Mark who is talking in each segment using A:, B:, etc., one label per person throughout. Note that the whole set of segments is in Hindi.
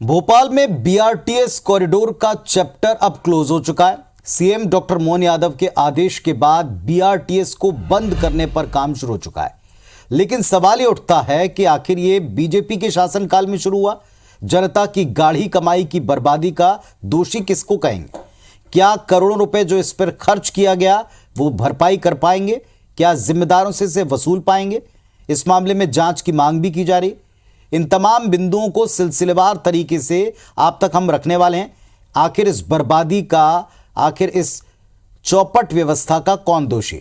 A: भोपाल में बीआरटीएस कॉरिडोर का चैप्टर अब क्लोज हो चुका है। सीएम डॉक्टर मोहन यादव के आदेश के बाद बीआरटीएस को बंद करने पर काम शुरू हो चुका है। लेकिन सवाल ये उठता है कि आखिर ये बीजेपी के शासनकाल में शुरू हुआ। जनता की गाढ़ी कमाई की बर्बादी का दोषी किसको कहेंगे? क्या करोड़ों रुपए जो इस पर खर्च किया गया वो भरपाई कर पाएंगे? क्या जिम्मेदारों से इसे वसूल पाएंगे? इस मामले में जांच की मांग भी की जा रही। इन तमाम बिंदुओं को सिलसिलेवार तरीके से आप तक हम रखने वाले हैं। आखिर इस बर्बादी का, आखिर इस चौपट व्यवस्था का कौन दोषी?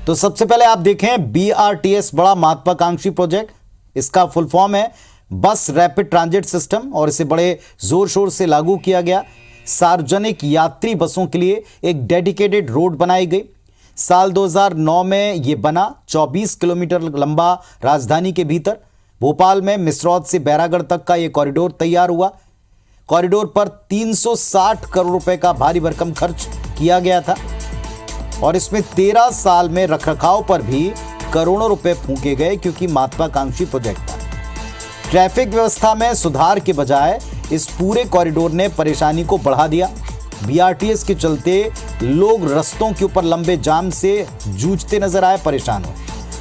A: तो सबसे पहले आप देखें बीआरटीएस बड़ा महत्वाकांक्षी प्रोजेक्ट। इसका फुल फॉर्म है बस रैपिड ट्रांजिट सिस्टम और इसे बड़े जोर शोर से लागू किया गया। सार्वजनिक यात्री बसों के लिए एक डेडिकेटेड रोड बनाई गई। साल 2009 में यह बना। 24 किलोमीटर लंबा राजधानी के भीतर भोपाल में मिसरौद से बैरागढ़ तक का यह कॉरिडोर तैयार हुआ। कॉरिडोर पर 360 करोड़ रुपए का भारी भरकम खर्च किया गया था और इसमें 13 साल में रखरखाव पर भी करोड़ों रुपए फूंके गए, क्योंकि महत्वाकांक्षी प्रोजेक्ट था। ट्रैफिक व्यवस्था में सुधार के बजाय इस पूरे कॉरिडोर ने परेशानी को बढ़ा दिया। बीआरटीएस के चलते लोग रस्तों के ऊपर लंबे जाम से जूझते नजर आए, परेशान हुए।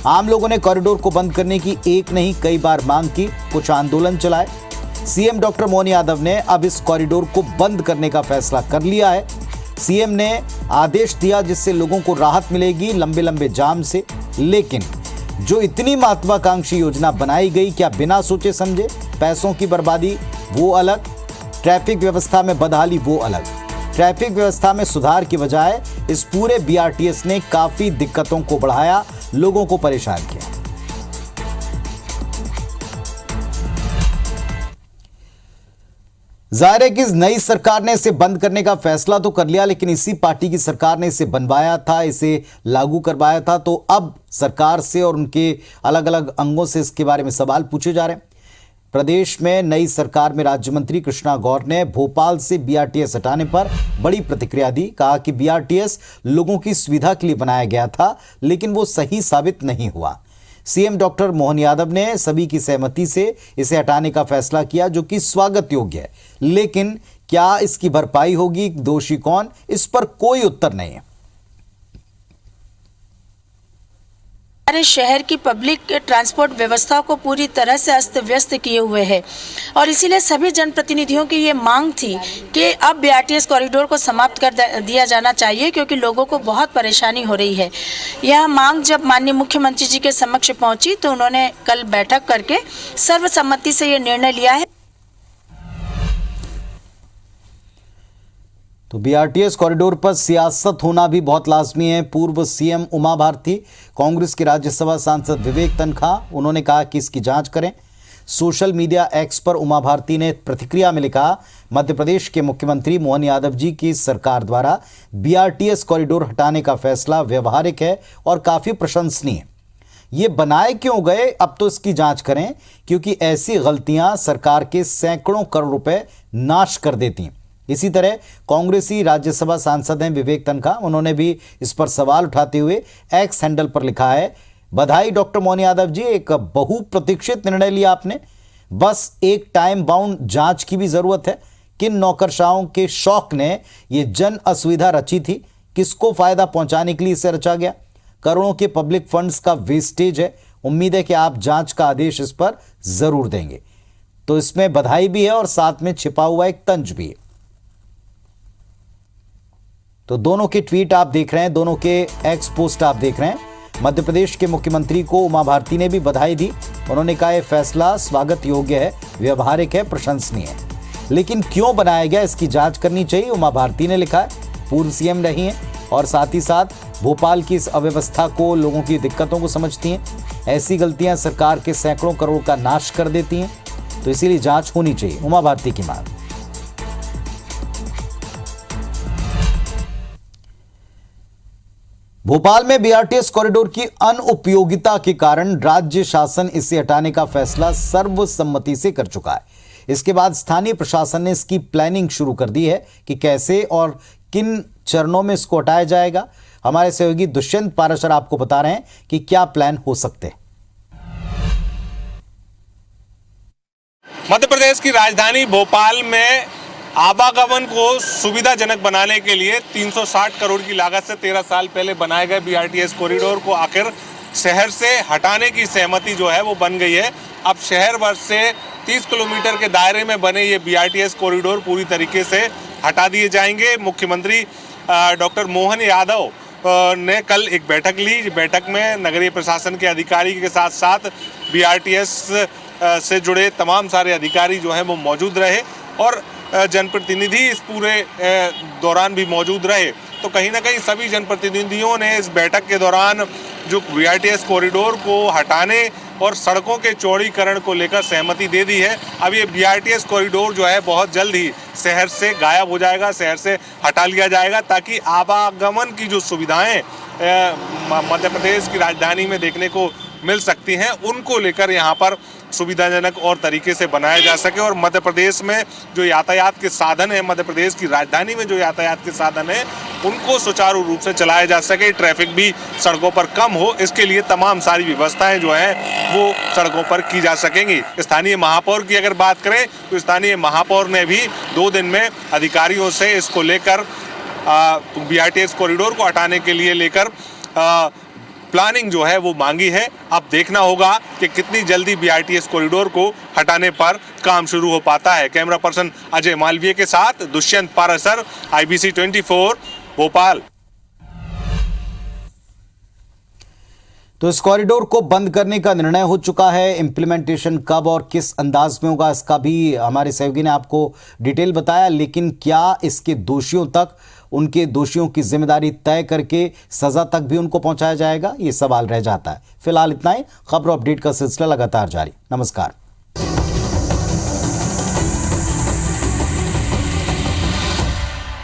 A: आम लोगों ने कॉरिडोर को बंद करने की एक नहीं कई बार मांग की, कुछ आंदोलन चलाए। सीएम डॉक्टर मोहन यादव ने अब इस कॉरिडोर को बंद करने का फैसला कर लिया है। सीएम ने आदेश दिया जिससे लोगों को राहत मिलेगी लंबे लंबे जाम से। लेकिन जो इतनी महत्वाकांक्षी योजना बनाई गई, क्या बिना सोचे समझे? पैसों की बर्बादी वो अलग, ट्रैफिक व्यवस्था में बदहाली वो अलग। ट्रैफिक व्यवस्था में सुधार की बजाय इस पूरे बीआरटीएस ने काफी दिक्कतों को बढ़ाया, लोगों को परेशान किया। जाहिर है कि नई सरकार ने इसे बंद करने का फैसला तो कर लिया, लेकिन इसी पार्टी की सरकार ने इसे बनवाया था, इसे लागू करवाया था। तो अब सरकार से और उनके अलग अलग अंगों से इसके बारे में सवाल पूछे जा रहे हैं। प्रदेश में नई सरकार में राज्य मंत्री कृष्णा गौर ने भोपाल से बीआरटीएस हटाने पर बड़ी प्रतिक्रिया दी। कहा कि बीआरटीएस लोगों की सुविधा के लिए बनाया गया था, लेकिन वो सही साबित नहीं हुआ। सीएम डॉक्टर मोहन यादव ने सभी की सहमति से इसे हटाने का फैसला किया, जो कि स्वागत योग्य है। लेकिन क्या इसकी भरपाई होगी? दोषी कौन? इस पर कोई उत्तर नहीं है।
B: हमारे शहर की पब्लिक ट्रांसपोर्ट व्यवस्था को पूरी तरह से अस्त व्यस्त किए हुए है और इसीलिए सभी जनप्रतिनिधियों की ये मांग थी कि अब बीआरटीएस कॉरिडोर को समाप्त कर दिया जाना चाहिए, क्योंकि लोगों को बहुत परेशानी हो रही है। यह मांग जब माननीय मुख्यमंत्री जी के समक्ष पहुंची तो उन्होंने कल बैठक करके सर्वसम्मति से ये निर्णय लिया है।
A: तो बीआरटीएस कॉरिडोर पर सियासत होना भी बहुत लाजमी है। पूर्व सीएम उमा भारती, कांग्रेस के राज्यसभा सांसद विवेक तनखा, उन्होंने कहा कि इसकी जांच करें। सोशल मीडिया एक्स पर उमा भारती ने प्रतिक्रिया में लिखा, मध्य प्रदेश के मुख्यमंत्री मोहन यादव जी की सरकार द्वारा बीआरटीएस कॉरिडोर हटाने का फैसला व्यवहारिक है और काफ़ी प्रशंसनीय। ये बनाए क्यों गए, अब तो इसकी जांच करें, क्योंकि ऐसी गलतियां सरकार के सैकड़ों करोड़ रुपए नाश कर देती हैं। इसी तरह कांग्रेसी राज्यसभा सांसद हैं विवेक तनखा, उन्होंने भी इस पर सवाल उठाते हुए एक्स हैंडल पर लिखा है, बधाई डॉक्टर मोहन यादव जी, एक बहुप्रतीक्षित निर्णय लिया आपने। बस एक टाइम बाउंड जांच की भी जरूरत है। किन नौकरशाहों के शौक ने ये जन असुविधा रची थी? किसको फायदा पहुंचाने के लिए इसे रचा गया? करोड़ों के पब्लिक फंड्स का वेस्टेज है। उम्मीद है कि आप जांच का आदेश इस पर जरूर देंगे। तो इसमें बधाई भी है और साथ में छिपा हुआ एक तंज भी है। तो दोनों के ट्वीट आप देख रहे हैं, दोनों के एक्स पोस्ट आप देख रहे हैं। मध्य प्रदेश के मुख्यमंत्री को उमा भारती ने भी बधाई दी। उन्होंने कहा यह फैसला स्वागत योग्य है, व्यवहारिक है, प्रशंसनीय है। लेकिन क्यों बनाया गया, इसकी जांच करनी चाहिए, उमा भारती ने लिखा है। पूर्व सीएम रही हैं और साथ ही साथ भोपाल की इस अव्यवस्था को, लोगों की दिक्कतों को समझती हैं। ऐसी गलतियां सरकार के सैकड़ों करोड़ का नाश कर देती हैं, तो इसीलिए जांच होनी चाहिए, उमा भारती की मांग। भोपाल में बीआरटीएस कॉरिडोर की अनुपयोगिता के कारण राज्य शासन इसे हटाने का फैसला सर्वसम्मति से कर चुका है। इसके बाद स्थानीय प्रशासन ने इसकी प्लानिंग शुरू कर दी है कि कैसे और किन चरणों में इसको हटाया जाएगा। हमारे सहयोगी दुष्यंत पाराशर आपको बता रहे हैं कि क्या प्लान हो सकते हैं।
C: मध्य प्रदेश की राजधानी भोपाल में आवागमन को सुविधाजनक बनाने के लिए 360 करोड़ की लागत से 13 साल पहले बनाए गए बीआरटीएस कॉरिडोर को आखिर शहर से हटाने की सहमति जो है वो बन गई है। अब शहर भर से 30 किलोमीटर के दायरे में बने ये बीआरटीएस कॉरिडोर पूरी तरीके से हटा दिए जाएंगे। मुख्यमंत्री डॉक्टर मोहन यादव ने कल एक बैठक ली। बैठक में नगरीय प्रशासन के अधिकारी के साथ साथ बीआरटीएस से जुड़े तमाम सारे अधिकारी जो हैं वो मौजूद रहे और जनप्रतिनिधि इस पूरे दौरान भी मौजूद रहे। तो कहीं ना कहीं सभी जनप्रतिनिधियों ने इस बैठक के दौरान जो बीआरटीएस कॉरिडोर को हटाने और सड़कों के चौड़ीकरण को लेकर सहमति दे दी है। अब ये बीआरटीएस कॉरिडोर जो है बहुत जल्द ही शहर से गायब हो जाएगा, शहर से हटा लिया जाएगा, ताकि आवागमन की जो सुविधाएं मध्य प्रदेश की राजधानी में देखने को मिल सकती हैं उनको लेकर यहाँ पर सुविधाजनक और तरीके से बनाया जा सके और मध्य प्रदेश में जो यातायात के साधन है, मध्य प्रदेश की राजधानी में जो यातायात के साधन है उनको सुचारू रूप से चलाया जा सके, ट्रैफिक भी सड़कों पर कम हो, इसके लिए तमाम सारी व्यवस्थाएं जो हैं वो सड़कों पर की जा सकेंगी। स्थानीय महापौर की अगर बात करें तो स्थानीय महापौर ने भी 2 दिन में अधिकारियों से इसको लेकर बीआरटीएस कॉरिडोर को हटाने के लिए लेकर प्लानिंग जो है वो मांगी है। अब देखना होगा कि कितनी जल्दी बीआरटीएस कॉरिडोर को हटाने पर काम शुरू हो पाता है। कैमरा पर्सन अजय मालवीय के साथ दुष्यंत पारासर, IBC 24 भोपाल।
A: तो इस कॉरिडोर को बंद करने का निर्णय हो चुका है। इंप्लीमेंटेशन कब और किस अंदाज में होगा इसका भी हमारे सहयोगी ने आपको डिटेल बताया, लेकिन क्या इसके दोषियों तक उनके दोषियों की जिम्मेदारी तय करके सजा तक भी उनको पहुंचाया जाएगा, ये सवाल रह जाता है। फिलहाल इतना ही। खबर अपडेट का सिलसिला लगातार जारी। नमस्कार।